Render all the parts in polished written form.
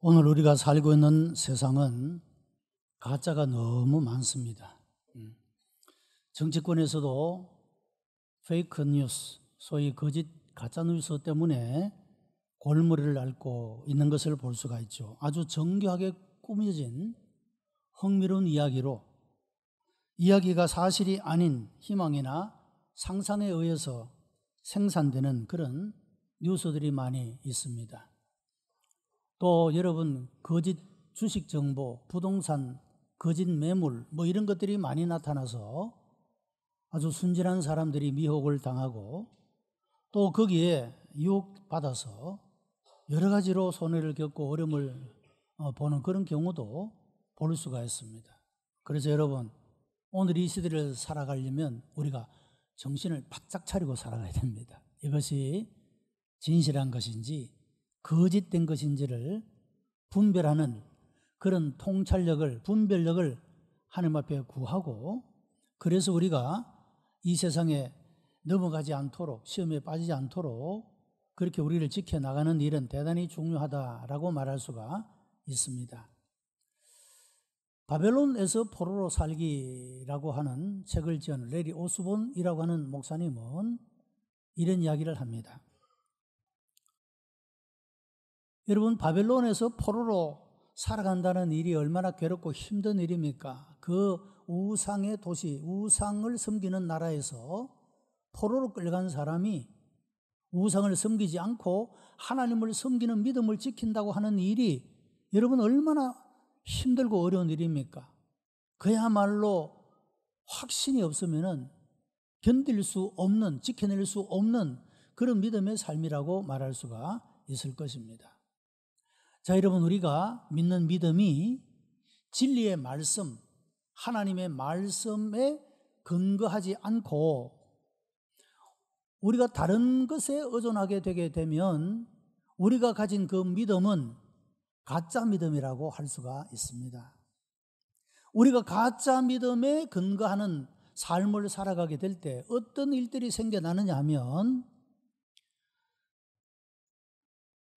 오늘 우리가 살고 있는 세상은 가짜가 너무 많습니다. 정치권에서도 페이크 뉴스, 소위 거짓 가짜 뉴스 때문에 골머리를 앓고 있는 것을 볼 수가 있죠. 아주 정교하게 꾸며진 흥미로운 이야기로 이야기가 사실이 아닌 희망이나 상상에 의해서 생산되는 그런 뉴스들이 많이 있습니다. 또 여러분, 거짓 주식 정보, 부동산, 거짓 매물 이런 것들이 많이 나타나서 아주 순진한 사람들이 미혹을 당하고 또 거기에 유혹받아서 여러 가지로 손해를 겪고 어려움을 보는 그런 경우도 볼 수가 있습니다. 그래서 여러분, 오늘 이 시대를 살아가려면 우리가 정신을 바짝 차리고 살아가야 됩니다. 이것이 진실한 것인지 거짓된 것인지를 분별하는 그런 통찰력을, 분별력을 하나님 앞에 구하고, 그래서 우리가 이 세상에 넘어가지 않도록, 시험에 빠지지 않도록 그렇게 우리를 지켜나가는 일은 대단히 중요하다라고 말할 수가 있습니다. 바벨론에서 포로로 살기라고 하는 책을 지은 레리 오스본이라고 하는 목사님은 이런 이야기를 합니다. 여러분, 바벨론에서 포로로 살아간다는 일이 얼마나 괴롭고 힘든 일입니까? 그 우상의 도시, 우상을 섬기는 나라에서 포로로 끌려간 사람이 우상을 섬기지 않고 하나님을 섬기는 믿음을 지킨다고 하는 일이 여러분 얼마나 힘들고 어려운 일입니까? 그야말로 확신이 없으면 견딜 수 없는, 지켜낼 수 없는 그런 믿음의 삶이라고 말할 수가 있을 것입니다. 자, 여러분, 우리가 믿는 믿음이 진리의 말씀, 하나님의 말씀에 근거하지 않고 우리가 다른 것에 의존하게 되게 되면 우리가 가진 그 믿음은 가짜 믿음이라고 할 수가 있습니다. 우리가 가짜 믿음에 근거하는 삶을 살아가게 될 때 어떤 일들이 생겨나느냐 하면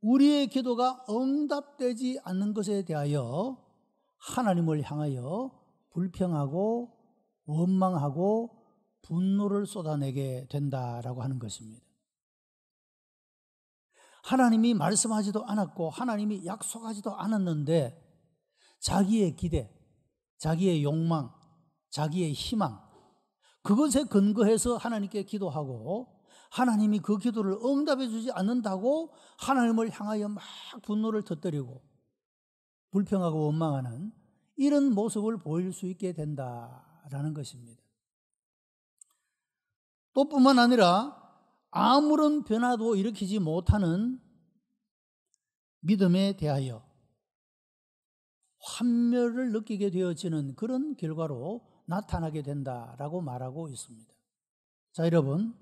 우리의 기도가 응답되지 않는 것에 대하여 하나님을 향하여 불평하고 원망하고 분노를 쏟아내게 된다라고 하는 것입니다. 하나님이 말씀하지도 않았고 하나님이 약속하지도 않았는데 자기의 기대, 자기의 욕망, 자기의 희망, 그것에 근거해서 하나님께 기도하고 하나님이 그 기도를 응답해 주지 않는다고 하나님을 향하여 막 분노를 터뜨리고 불평하고 원망하는 이런 모습을 보일 수 있게 된다라는 것입니다. 또 뿐만 아니라 아무런 변화도 일으키지 못하는 믿음에 대하여 환멸을 느끼게 되어지는 그런 결과로 나타나게 된다라고 말하고 있습니다. 자, 여러분,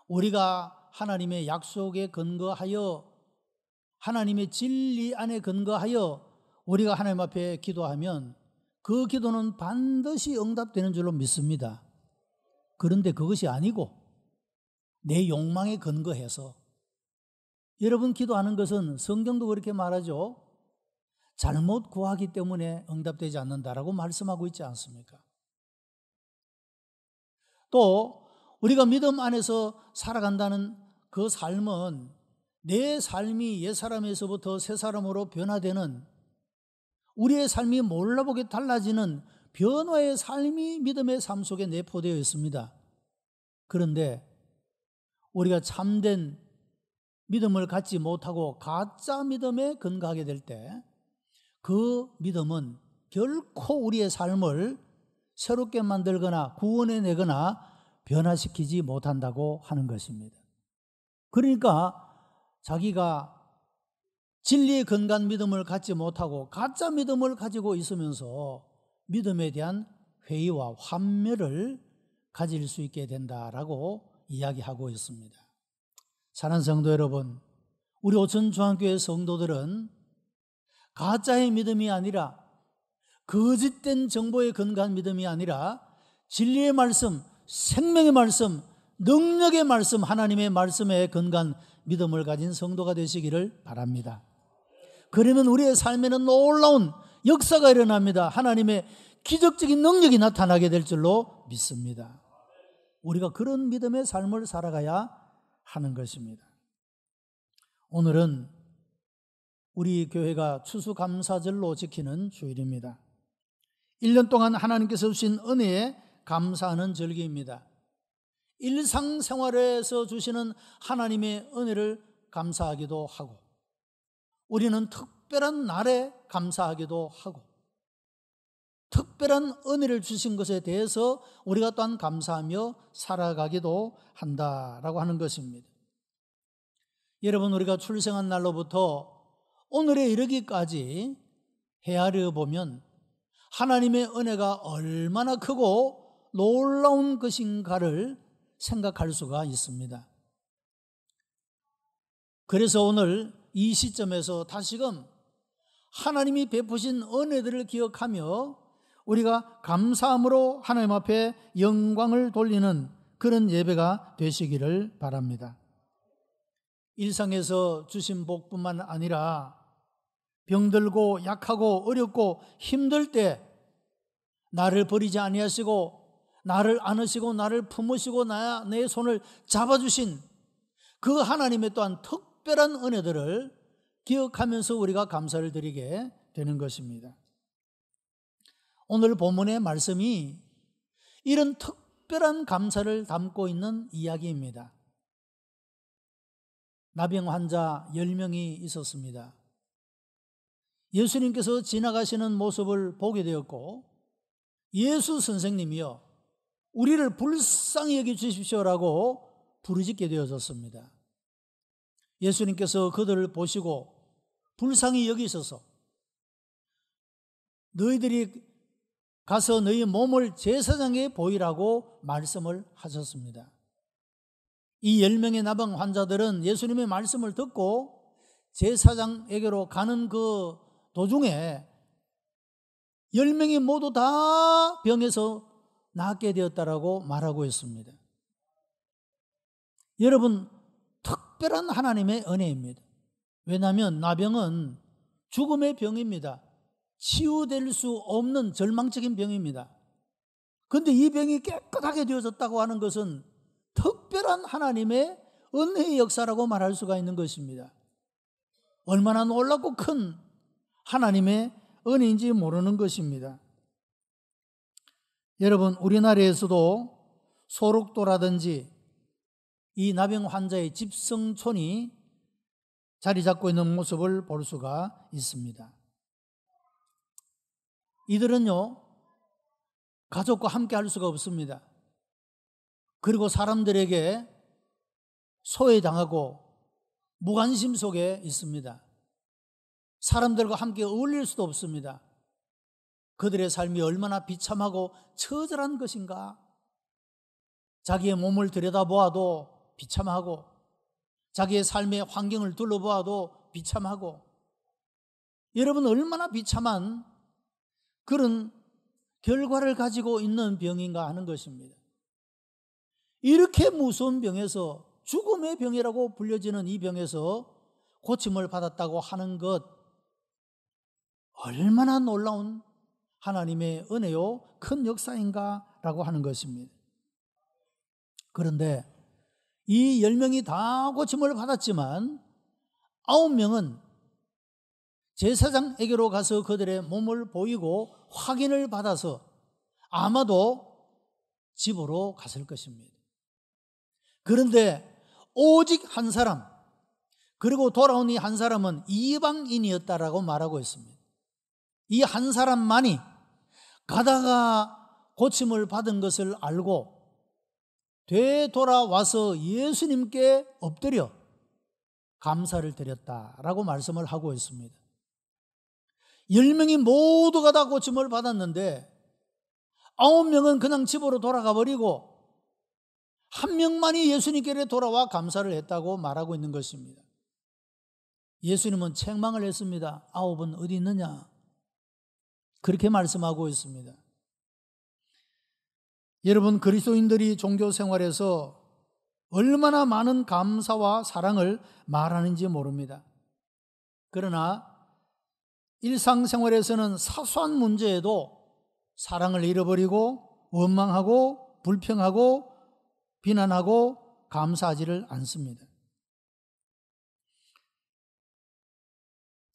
우리가 하나님의 약속에 근거하여 하나님의 진리 안에 근거하여 우리가 하나님 앞에 기도하면 그 기도는 반드시 응답되는 줄로 믿습니다. 그런데 그것이 아니고 내 욕망에 근거해서 여러분 기도하는 것은 성경도 그렇게 말하죠. 잘못 구하기 때문에 응답되지 않는다라고 말씀하고 있지 않습니까? 또 우리가 믿음 안에서 살아간다는 그 삶은 내 삶이 옛사람에서부터 새사람으로 변화되는 우리의 삶이 몰라보게 달라지는 변화의 삶이 믿음의 삶 속에 내포되어 있습니다. 그런데 우리가 참된 믿음을 갖지 못하고 가짜 믿음에 근거하게 될 때 그 믿음은 결코 우리의 삶을 새롭게 만들거나 구원해내거나 변화시키지 못한다고 하는 것입니다. 그러니까 자기가 진리에 근거한 믿음을 갖지 못하고 가짜 믿음을 가지고 있으면서 믿음에 대한 회의와 환멸을 가질 수 있게 된다라고 이야기하고 있습니다. 사랑하는 성도 여러분, 우리 오천중앙교회 성도들은 가짜의 믿음이 아니라 거짓된 정보에 근거한 믿음이 아니라 진리의 말씀, 생명의 말씀, 능력의 말씀, 하나님의 말씀에 근거한 믿음을 가진 성도가 되시기를 바랍니다. 그러면 우리의 삶에는 놀라운 역사가 일어납니다. 하나님의 기적적인 능력이 나타나게 될 줄로 믿습니다. 우리가 그런 믿음의 삶을 살아가야 하는 것입니다. 오늘은 우리 교회가 추수감사절로 지키는 주일입니다. 1년 동안 하나님께서 주신 은혜에 감사하는 절기입니다. 일상생활에서 주시는 하나님의 은혜를 감사하기도 하고, 우리는 특별한 날에 감사하기도 하고, 특별한 은혜를 주신 것에 대해서 우리가 또한 감사하며 살아가기도 한다라고 하는 것입니다. 여러분, 우리가 출생한 날로부터 오늘에 이르기까지 헤아려 보면 하나님의 은혜가 얼마나 크고 놀라운 것인가를 생각할 수가 있습니다. 그래서 오늘 이 시점에서 다시금 하나님이 베푸신 은혜들을 기억하며 우리가 감사함으로 하나님 앞에 영광을 돌리는 그런 예배가 되시기를 바랍니다. 일상에서 주신 복뿐만 아니라 병들고 약하고 어렵고 힘들 때 나를 버리지 아니하시고 나를 안으시고 나를 품으시고 내 손을 잡아주신 그 하나님의 또한 특별한 은혜들을 기억하면서 우리가 감사를 드리게 되는 것입니다. 오늘 본문의 말씀이 이런 특별한 감사를 담고 있는 이야기입니다. 나병 환자 10명이 있었습니다. 예수님께서 지나가시는 모습을 보게 되었고, 예수 선생님이여 우리를 불쌍히 여겨 주십시오라고 부르짖게 되어졌습니다. 예수님께서 그들을 보시고 불쌍히 여기셔서 너희들이 가서 너희 몸을 제사장에 보이라고 말씀을 하셨습니다. 이 10명의 나병 환자들은 예수님의 말씀을 듣고 제사장에게로 가는 그 도중에 10명이 모두 다 병에서 낫게 되었다라고 말하고 있습니다. 여러분, 특별한 하나님의 은혜입니다. 왜냐하면 나병은 죽음의 병입니다. 치유될 수 없는 절망적인 병입니다. 그런데 이 병이 깨끗하게 되어졌다고 하는 것은 특별한 하나님의 은혜의 역사라고 말할 수가 있는 것입니다. 얼마나 놀랍고 큰 하나님의 은혜인지 모르는 것입니다. 여러분, 우리나라에서도 소록도라든지 이 나병 환자의 집성촌이 자리 잡고 있는 모습을 볼 수가 있습니다. 이들은요, 가족과 함께 할 수가 없습니다. 그리고 사람들에게 소외당하고 무관심 속에 있습니다. 사람들과 함께 어울릴 수도 없습니다. 그들의 삶이 얼마나 비참하고 처절한 것인가. 자기의 몸을 들여다보아도 비참하고, 자기의 삶의 환경을 둘러보아도 비참하고, 여러분, 얼마나 비참한 그런 결과를 가지고 있는 병인가 하는 것입니다. 이렇게 무서운 병에서, 죽음의 병이라고 불려지는 이 병에서 고침을 받았다고 하는 것, 얼마나 놀라운 하나님의 은혜요 큰 역사인가라고 하는 것입니다. 그런데 이 10명이 다 고침을 받았지만 9명은 제사장에게로 가서 그들의 몸을 보이고 확인을 받아서 아마도 집으로 갔을 것입니다. 그런데 오직 한 사람, 그리고 돌아온 이 한 사람은 이방인이었다라고 말하고 있습니다. 이 한 사람만이 가다가 고침을 받은 것을 알고 되돌아와서 예수님께 엎드려 감사를 드렸다라고 말씀을 하고 있습니다. 10명이 모두가 다 고침을 받았는데 9명은 그냥 집으로 돌아가 버리고 한 명만이 예수님께 돌아와 감사를 했다고 말하고 있는 것입니다. 예수님은 책망을 했습니다. 9은 어디 있느냐? 그렇게 말씀하고 있습니다. 여러분, 그리스도인들이 종교 생활에서 얼마나 많은 감사와 사랑을 말하는지 모릅니다. 그러나 일상생활에서는 사소한 문제에도 사랑을 잃어버리고 원망하고 불평하고 비난하고 감사하지를 않습니다.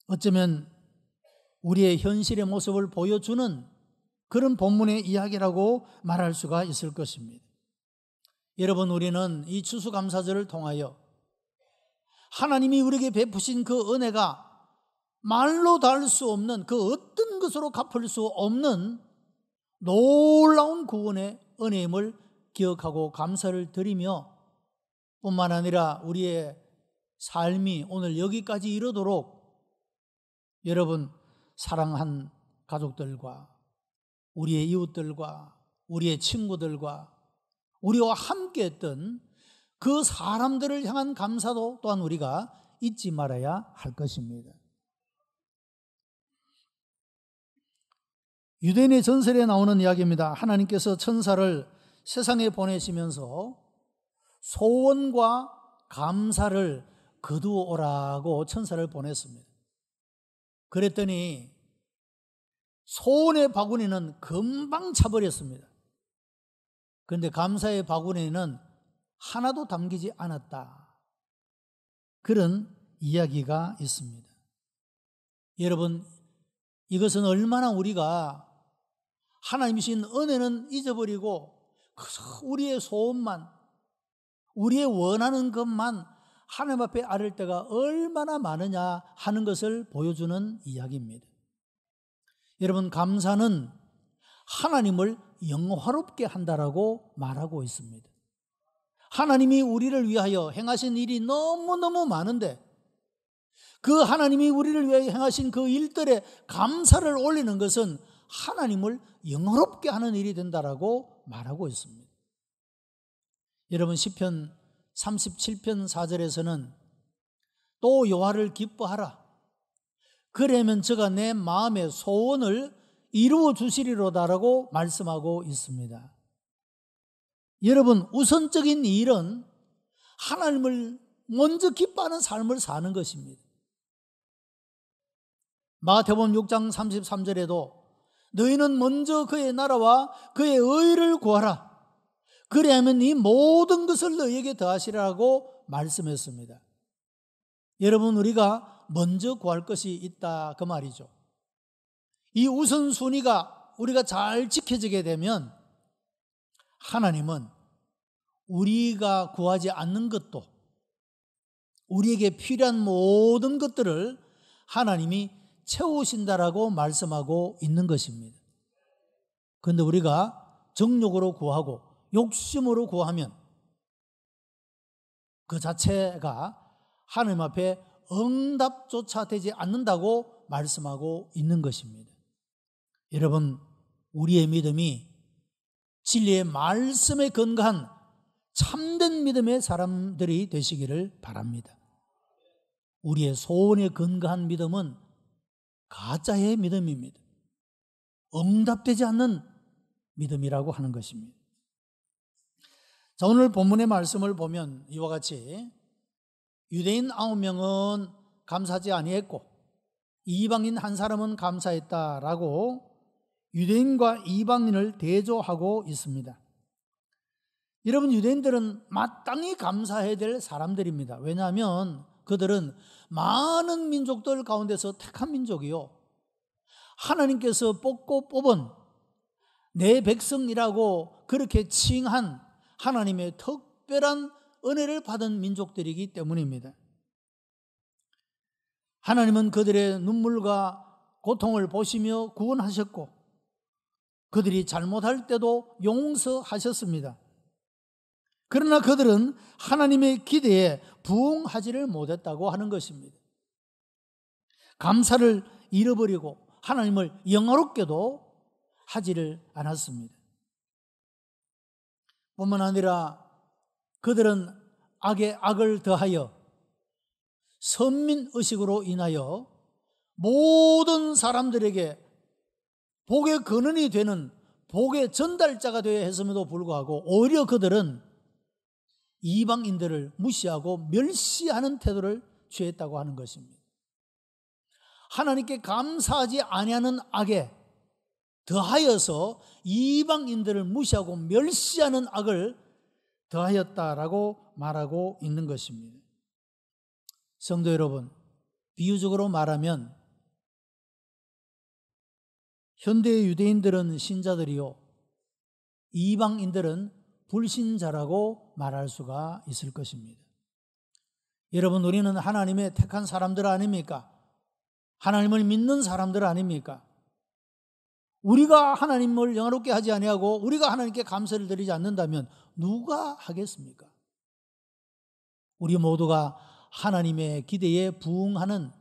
어쩌면 우리의 현실의 모습을 보여주는 그런 본문의 이야기라고 말할 수가 있을 것입니다. 여러분, 우리는 이 추수감사절을 통하여 하나님이 우리에게 베푸신 그 은혜가 말로 닿을 수 없는, 그 어떤 것으로 갚을 수 없는 놀라운 구원의 은혜임을 기억하고 감사를 드리며, 뿐만 아니라 우리의 삶이 오늘 여기까지 이르도록 여러분, 사랑한 가족들과 우리의 이웃들과 우리의 친구들과 우리와 함께 했던 그 사람들을 향한 감사도 또한 우리가 잊지 말아야 할 것입니다. 유대인의 전설에 나오는 이야기입니다. 하나님께서 천사를 세상에 보내시면서 소원과 감사를 거두어오라고 천사를 보냈습니다. 그랬더니 소원의 바구니는 금방 차버렸습니다. 그런데 감사의 바구니에는 하나도 담기지 않았다. 그런 이야기가 있습니다. 여러분, 이것은 얼마나 우리가 하나님이신 은혜는 잊어버리고 우리의 소원만, 우리의 원하는 것만 하나님 앞에 아릴 때가 얼마나 많으냐 하는 것을 보여주는 이야기입니다. 여러분, 감사는 하나님을 영화롭게 한다라고 말하고 있습니다. 하나님이 우리를 위하여 행하신 일이 너무너무 많은데 그 하나님이 우리를 위하여 행하신 그 일들에 감사를 올리는 것은 하나님을 영화롭게 하는 일이 된다라고 말하고 있습니다. 여러분, 시편 37편 4절에서는 또 여호와를 기뻐하라. 그러면 저가 내 마음의 소원을 이루어 주시리로다라고 말씀하고 있습니다. 여러분, 우선적인 일은 하나님을 먼저 기뻐하는 삶을 사는 것입니다. 마태복음 6장 33절에도 너희는 먼저 그의 나라와 그의 의를 구하라. 그래야면 이 모든 것을 너희에게 더하시라고 말씀했습니다. 여러분, 우리가 먼저 구할 것이 있다 그 말이죠. 이 우선순위가 우리가 잘 지켜지게 되면 하나님은 우리가 구하지 않는 것도 우리에게 필요한 모든 것들을 하나님이 채우신다라고 말씀하고 있는 것입니다. 그런데 우리가 정욕으로 구하고 욕심으로 구하면 그 자체가 하나님 앞에 응답조차 되지 않는다고 말씀하고 있는 것입니다. 여러분, 우리의 믿음이 진리의 말씀에 근거한 참된 믿음의 사람들이 되시기를 바랍니다. 우리의 소원에 근거한 믿음은 가짜의 믿음입니다. 응답되지 않는 믿음이라고 하는 것입니다. 자, 오늘 본문의 말씀을 보면 이와 같이 유대인 9명은 감사하지 아니했고 이방인 한 사람은 감사했다라고 유대인과 이방인을 대조하고 있습니다. 여러분, 유대인들은 마땅히 감사해야 될 사람들입니다. 왜냐하면 그들은 많은 민족들 가운데서 택한 민족이요, 하나님께서 뽑고 뽑은 내 백성이라고 그렇게 칭한 하나님의 특별한 은혜를 받은 민족들이기 때문입니다. 하나님은 그들의 눈물과 고통을 보시며 구원하셨고 그들이 잘못할 때도 용서하셨습니다. 그러나 그들은 하나님의 기대에 부응하지를 못했다고 하는 것입니다. 감사를 잃어버리고 하나님을 영화롭게도 하지를 않았습니다. 뿐만 아니라 그들은 악에 악을 더하여 선민의식으로 인하여 모든 사람들에게 복의 근원이 되는 복의 전달자가 되어야 했음에도 불구하고 오히려 그들은 이방인들을 무시하고 멸시하는 태도를 취했다고 하는 것입니다. 하나님께 감사하지 아니하는 악에 더하여서 이방인들을 무시하고 멸시하는 악을 더하였다라고 말하고 있는 것입니다. 성도 여러분, 비유적으로 말하면 현대의 유대인들은 신자들이요, 이방인들은 불신자라고 말할 수가 있을 것입니다. 여러분, 우리는 하나님의 택한 사람들 아닙니까? 하나님을 믿는 사람들 아닙니까? 우리가 하나님을 영화롭게 하지 아니하고 우리가 하나님께 감사를 드리지 않는다면 누가 하겠습니까? 우리 모두가 하나님의 기대에 부응하는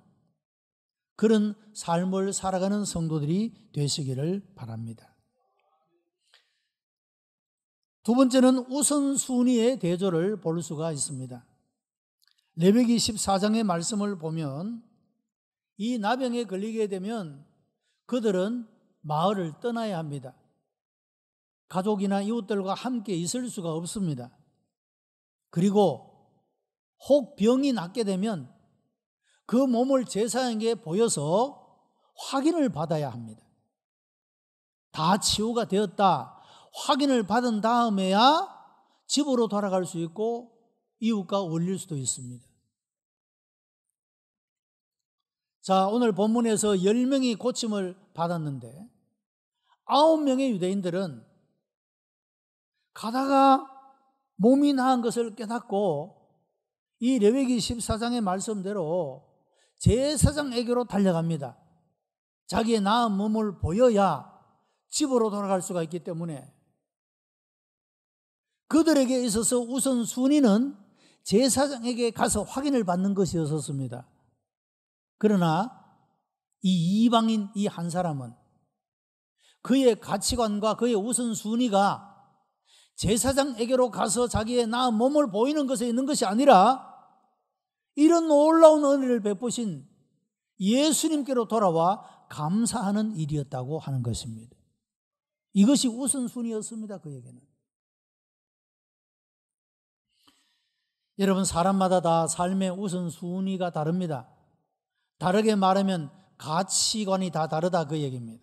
그런 삶을 살아가는 성도들이 되시기를 바랍니다. 두 번째는 우선순위의 대조를 볼 수가 있습니다. 레위기 14장의 말씀을 보면 이 나병에 걸리게 되면 그들은 마을을 떠나야 합니다. 가족이나 이웃들과 함께 있을 수가 없습니다. 그리고 혹 병이 낫게 되면 그 몸을 제사장에게 보여서 확인을 받아야 합니다. 다 치유가 되었다 확인을 받은 다음에야 집으로 돌아갈 수 있고 이웃과 어울릴 수도 있습니다. 자, 오늘 본문에서 10명이 고침을 받았는데 9명의 유대인들은 가다가 몸이 나은 것을 깨닫고 이 레위기 14장의 말씀대로 제사장에게로 달려갑니다. 자기의 나은 몸을 보여야 집으로 돌아갈 수가 있기 때문에 그들에게 있어서 우선순위는 제사장에게 가서 확인을 받는 것이었습니다. 그러나 이 이방인 이 한 사람은 그의 가치관과 그의 우선순위가 제사장에게로 가서 자기의 나은 몸을 보이는 것에 있는 것이 아니라 이런 놀라운 은혜를 베푸신 예수님께로 돌아와 감사하는 일이었다고 하는 것입니다. 이것이 우선순위였습니다. 그에게는. 여러분, 사람마다 다 삶의 우선순위가 다릅니다. 다르게 말하면 가치관이 다 다르다 그 얘기입니다.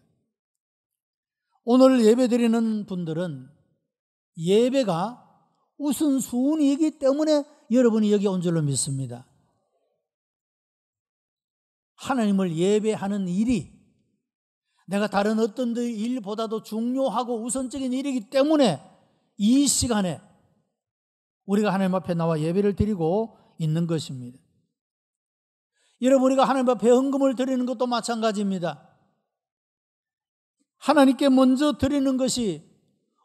오늘 예배드리는 분들은 예배가 우선순위이기 때문에 여러분이 여기 온 줄로 믿습니다. 하나님을 예배하는 일이 내가 다른 어떤 일보다도 중요하고 우선적인 일이기 때문에 이 시간에 우리가 하나님 앞에 나와 예배를 드리고 있는 것입니다. 여러분, 우리가 하나님 앞에 헌금을 드리는 것도 마찬가지입니다. 하나님께 먼저 드리는 것이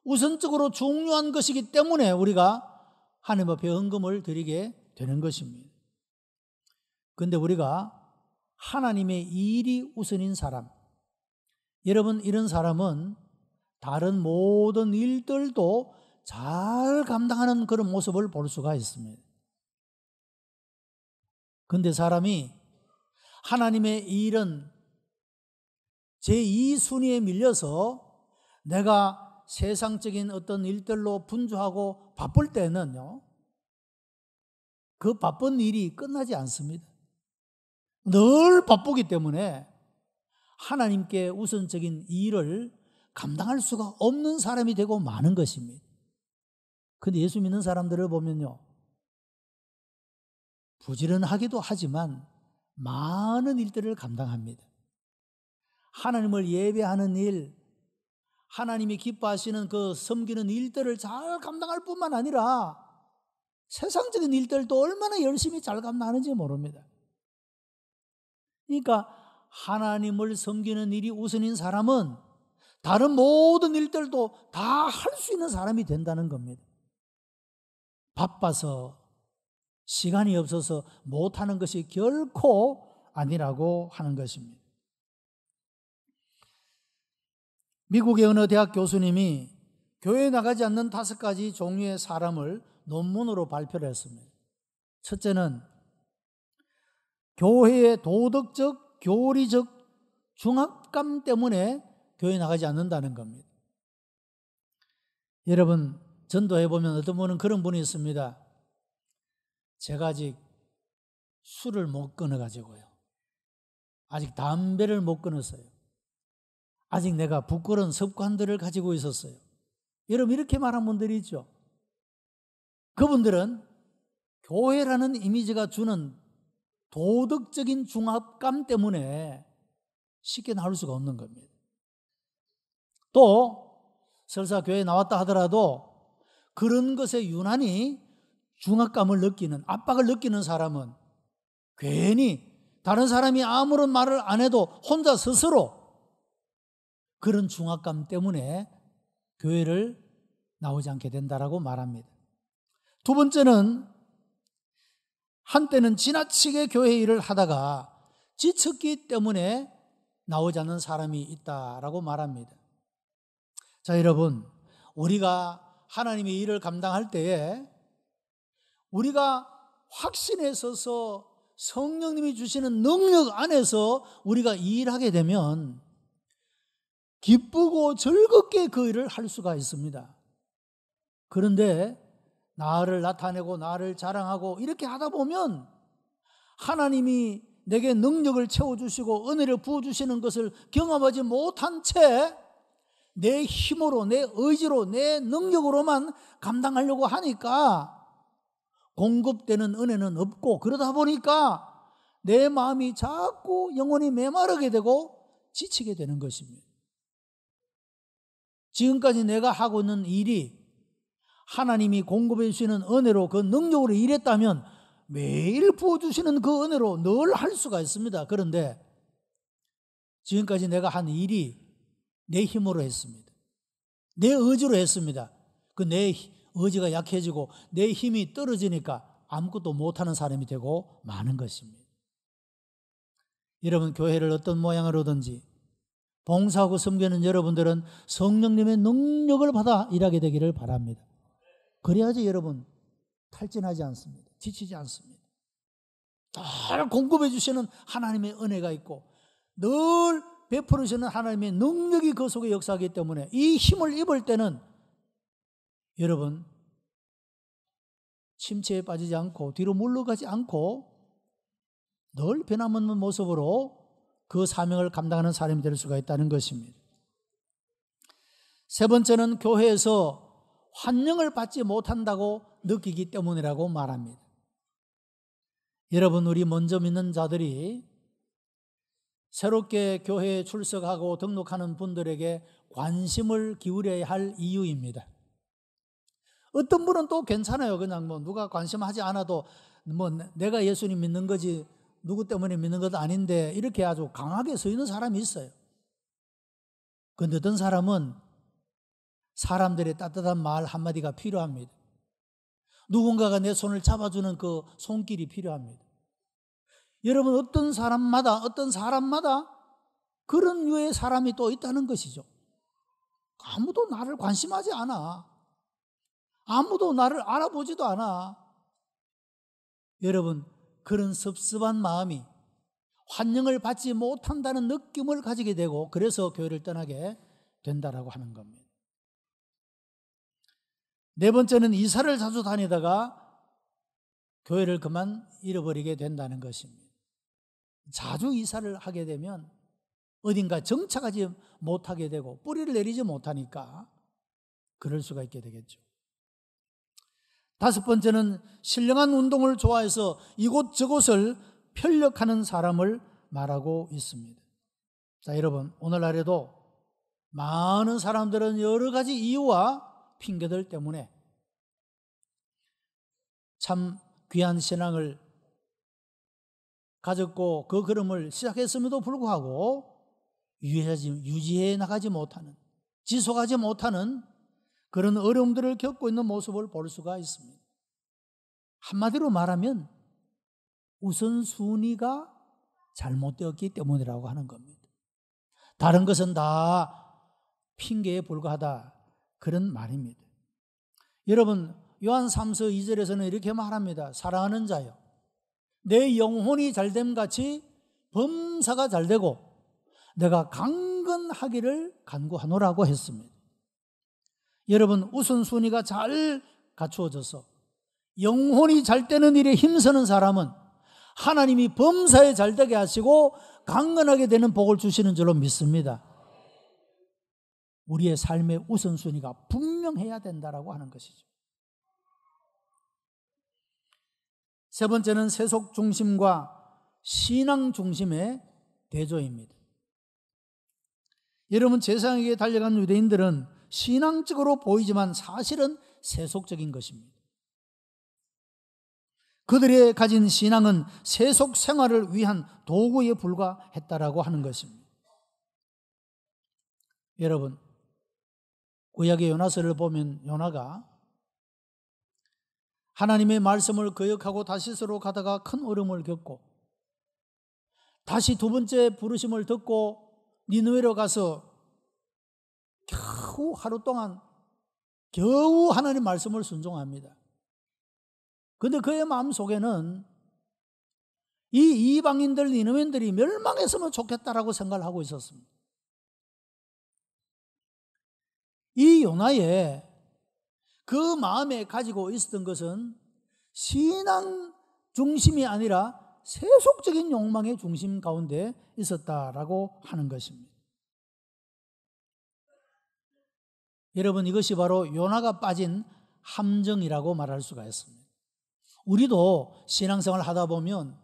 우선적으로 중요한 것이기 때문에 우리가 하나님 앞에 헌금을 드리게 되는 것입니다. 그런데 우리가 하나님의 일이 우선인 사람, 여러분, 이런 사람은 다른 모든 일들도 잘 감당하는 그런 모습을 볼 수가 있습니다. 그런데 사람이 하나님의 일은 제2순위에 밀려서 내가 세상적인 어떤 일들로 분주하고 바쁠 때는요, 그 바쁜 일이 끝나지 않습니다. 늘 바쁘기 때문에 하나님께 우선적인 일을 감당할 수가 없는 사람이 되고 마는 것입니다. 그런데 예수 믿는 사람들을 보면요, 부지런하기도 하지만 많은 일들을 감당합니다. 하나님을 예배하는 일, 하나님이 기뻐하시는 그 섬기는 일들을 잘 감당할 뿐만 아니라 세상적인 일들도 얼마나 열심히 잘 감당하는지 모릅니다. 그러니까 하나님을 섬기는 일이 우선인 사람은 다른 모든 일들도 다 할 수 있는 사람이 된다는 겁니다. 바빠서 시간이 없어서 못하는 것이 결코 아니라고 하는 것입니다. 미국의 어느 대학 교수님이 교회에 나가지 않는 5가지 종류의 사람을 논문으로 발표를 했습니다. 첫째는 교회의 도덕적, 교리적 중압감 때문에 교회에 나가지 않는다는 겁니다. 여러분, 전도해보면 어떤 분은 그런 분이 있습니다. 제가 아직 술을 못 끊어가지고요, 아직 담배를 못 끊었어요. 아직 내가 부끄러운 습관들을 가지고 있었어요. 여러분 이렇게 말한 분들이 있죠. 그분들은 교회라는 이미지가 주는 도덕적인 중압감 때문에 쉽게 나올 수가 없는 겁니다. 또 설사 교회에 나왔다 하더라도 그런 것에 유난히 중압감을 느끼는, 압박을 느끼는 사람은 괜히 다른 사람이 아무런 말을 안 해도 혼자 스스로 그런 중압감 때문에 교회를 나오지 않게 된다라고 말합니다. 두 번째는 한때는 지나치게 교회 일을 하다가 지쳤기 때문에 나오지 않는 사람이 있다라고 말합니다. 자, 여러분, 우리가 하나님의 일을 감당할 때에 우리가 확신에 서서 성령님이 주시는 능력 안에서 우리가 일하게 되면 기쁘고 즐겁게 그 일을 할 수가 있습니다. 그런데 나를 나타내고 나를 자랑하고 이렇게 하다 보면 하나님이 내게 능력을 채워주시고 은혜를 부어주시는 것을 경험하지 못한 채 내 힘으로, 내 의지로, 내 능력으로만 감당하려고 하니까 공급되는 은혜는 없고, 그러다 보니까 내 마음이 자꾸 영혼이 메마르게 되고 지치게 되는 것입니다. 지금까지 내가 하고 있는 일이 하나님이 공급해 주시는 은혜로 그 능력으로 일했다면 매일 부어주시는 그 은혜로 늘 할 수가 있습니다. 그런데 지금까지 내가 한 일이 내 힘으로 했습니다. 내 의지로 했습니다. 그 내 의지가 약해지고 내 힘이 떨어지니까 아무것도 못하는 사람이 되고 마는 것입니다. 여러분, 교회를 어떤 모양으로든지 봉사하고 섬기는 여러분들은 성령님의 능력을 받아 일하게 되기를 바랍니다. 그래야지 여러분 탈진하지 않습니다. 지치지 않습니다. 늘 공급해 주시는 하나님의 은혜가 있고 늘 베풀어 주시는 하나님의 능력이 그 속에 역사하기 때문에 이 힘을 입을 때는 여러분 침체에 빠지지 않고 뒤로 물러가지 않고 늘 변함없는 모습으로 그 사명을 감당하는 사람이 될 수가 있다는 것입니다. 세 번째는 교회에서 환영을 받지 못한다고 느끼기 때문이라고 말합니다. 여러분, 우리 먼저 믿는 자들이 새롭게 교회에 출석하고 등록하는 분들에게 관심을 기울여야 할 이유입니다. 어떤 분은 또 괜찮아요. 그냥 누가 관심하지 않아도 내가 예수님 믿는 거지 누구 때문에 믿는 것도 아닌데 이렇게 아주 강하게 서 있는 사람이 있어요. 그런데 어떤 사람은 사람들의 따뜻한 말 한마디가 필요합니다. 누군가가 내 손을 잡아주는 그 손길이 필요합니다. 여러분, 어떤 사람마다 그런 류의 사람이 또 있다는 것이죠. 아무도 나를 관심하지 않아. 아무도 나를 알아보지도 않아. 여러분, 그런 섭섭한 마음이 환영을 받지 못한다는 느낌을 가지게 되고 그래서 교회를 떠나게 된다라고 하는 겁니다. 네 번째는 이사를 자주 다니다가 교회를 그만 잃어버리게 된다는 것입니다. 자주 이사를 하게 되면 어딘가 정착하지 못하게 되고 뿌리를 내리지 못하니까 그럴 수가 있게 되겠죠. 다섯 번째는 신령한 운동을 좋아해서 이곳저곳을 편력하는 사람을 말하고 있습니다. 자, 여러분, 오늘날에도 많은 사람들은 여러 가지 이유와 핑계들 때문에 참 귀한 신앙을 가졌고 그 걸음을 시작했음에도 불구하고 유지해 나가지 못하는, 지속하지 못하는 그런 어려움들을 겪고 있는 모습을 볼 수가 있습니다. 한마디로 말하면 우선순위가 잘못되었기 때문이라고 하는 겁니다. 다른 것은 다 핑계에 불과하다, 그런 말입니다. 여러분, 요한 3서 2절에서는 이렇게 말합니다. 사랑하는 자여, 내 영혼이 잘됨 같이 범사가 잘되고 내가 강건하기를 간구하노라고 했습니다. 여러분, 우선순위가 잘 갖추어져서 영혼이 잘 되는 일에 힘쓰는 사람은 하나님이 범사에 잘되게 하시고 강건하게 되는 복을 주시는 줄로 믿습니다. 우리의 삶의 우선순위가 분명해야 된다라고 하는 것이죠. 세 번째는 세속 중심과 신앙 중심의 대조입니다. 여러분, 세상에 달려간 유대인들은 신앙적으로 보이지만 사실은 세속적인 것입니다. 그들의 가진 신앙은 세속 생활을 위한 도구에 불과했다라고 하는 것입니다. 여러분, 구약의 요나서를 보면 요나가 하나님의 말씀을 거역하고 다시스로 가다가 큰 어려움을 겪고 다시 두 번째 부르심을 듣고 니느웨로 가서 겨우 하루 동안 겨우 하나님 말씀을 순종합니다. 그런데 그의 마음속에는 이 이방인들 니느웨인들이 멸망했으면 좋겠다라고 생각을 하고 있었습니다. 이 요나의 그 마음에 가지고 있었던 것은 신앙 중심이 아니라 세속적인 욕망의 중심 가운데 있었다라고 하는 것입니다. 여러분, 이것이 바로 요나가 빠진 함정이라고 말할 수가 있습니다. 우리도 신앙생활을 하다 보면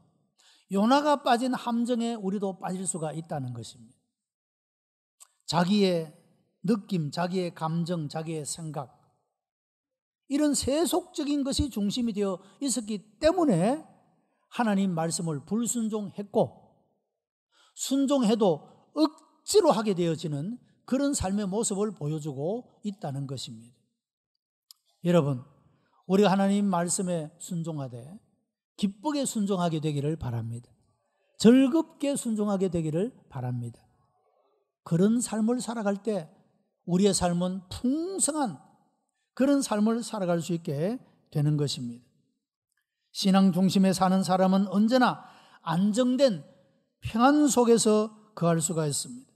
요나가 빠진 함정에 우리도 빠질 수가 있다는 것입니다. 자기의 느낌, 자기의 감정, 자기의 생각, 이런 세속적인 것이 중심이 되어 있었기 때문에 하나님 말씀을 불순종했고, 순종해도 억지로 하게 되어지는 그런 삶의 모습을 보여주고 있다는 것입니다. 여러분, 우리가 하나님 말씀에 순종하되 기쁘게 순종하게 되기를 바랍니다. 즐겁게 순종하게 되기를 바랍니다. 그런 삶을 살아갈 때 우리의 삶은 풍성한 그런 삶을 살아갈 수 있게 되는 것입니다. 신앙 중심에 사는 사람은 언제나 안정된 평안 속에서 거할 수가 있습니다.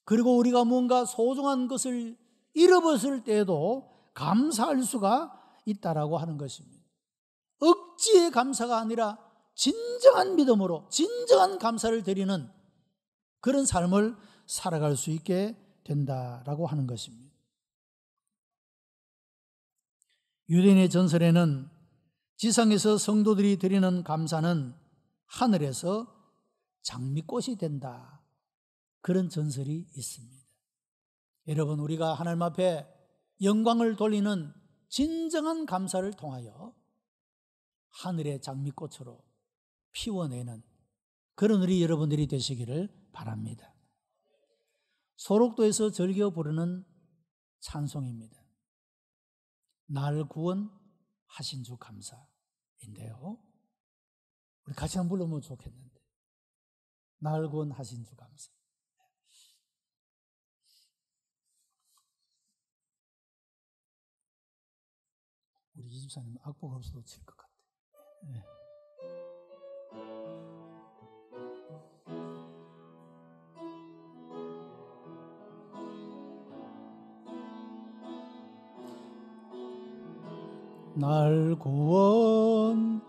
그리고 우리가 뭔가 소중한 것을 잃어버렸을 때에도 감사할 수가 있다라고 하는 것입니다. 억지의 감사가 아니라 진정한 믿음으로 진정한 감사를 드리는 그런 삶을 살아갈 수 있게 된다라고 하는 것입니다. 유대인의 전설에는 지상에서 성도들이 드리는 감사는 하늘에서 장미꽃이 된다, 그런 전설이 있습니다. 여러분, 우리가 하나님 앞에 영광을 돌리는 진정한 감사를 통하여 하늘의 장미꽃으로 피워내는 그런 우리 여러분들이 되시기를 바랍니다. 소록도에서 즐겨 부르는 찬송입니다. 날 구원하신 주 감사인데요, 우리 같이 한번 불러보면 좋겠는데, 날 구원하신 주 감사. 우리 이집사님 악보가 없어도 칠 것 같아요. 네. 날 구원하신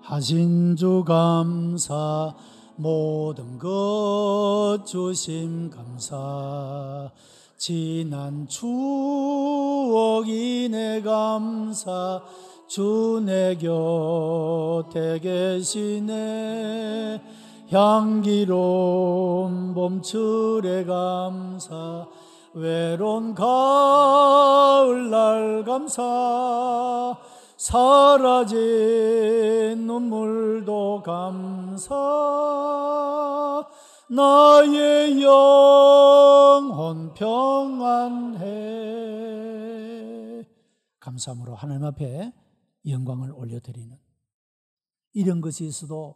주 감사, 모든 것 주심 감사, 지난 추억이 내 감사, 주 내 곁에 계시네. 향기로운 봄철의 감사, 외로운 가을날 감사, 사라진 눈물도 감사, 나의 영혼 평안해. 감사함으로 하나님 앞에 영광을 올려드리는, 이런 것이 있어도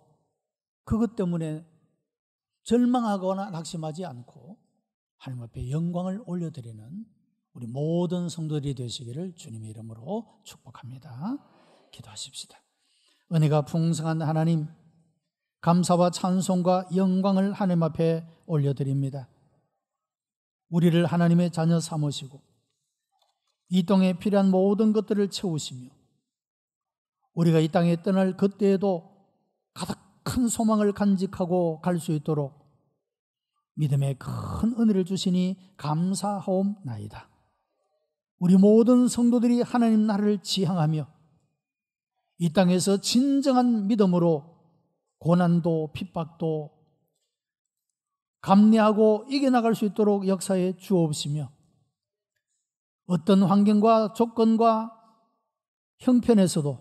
그것 때문에 절망하거나 낙심하지 않고 하나님 앞에 영광을 올려드리는 우리 모든 성도들이 되시기를 주님의 이름으로 축복합니다. 기도하십시다. 은혜가 풍성한 하나님, 감사와 찬송과 영광을 하나님 앞에 올려드립니다. 우리를 하나님의 자녀 삼으시고 이 땅에 필요한 모든 것들을 채우시며 우리가 이 땅에 떠날 그때에도 가득 큰 소망을 간직하고 갈 수 있도록 믿음의 큰 은혜를 주시니 감사하옵나이다. 우리 모든 성도들이 하나님 나라를 지향하며 이 땅에서 진정한 믿음으로 고난도 핍박도 감내하고 이겨나갈 수 있도록 역사에 주옵시며 어떤 환경과 조건과 형편에서도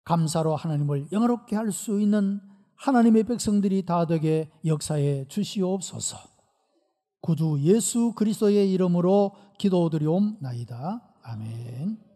감사로 하나님을 영화롭게 할 수 있는 하나님의 백성들이 다 되게 역사에 주시옵소서. 구주 예수 그리스도의 이름으로 기도드리옵나이다. 아멘.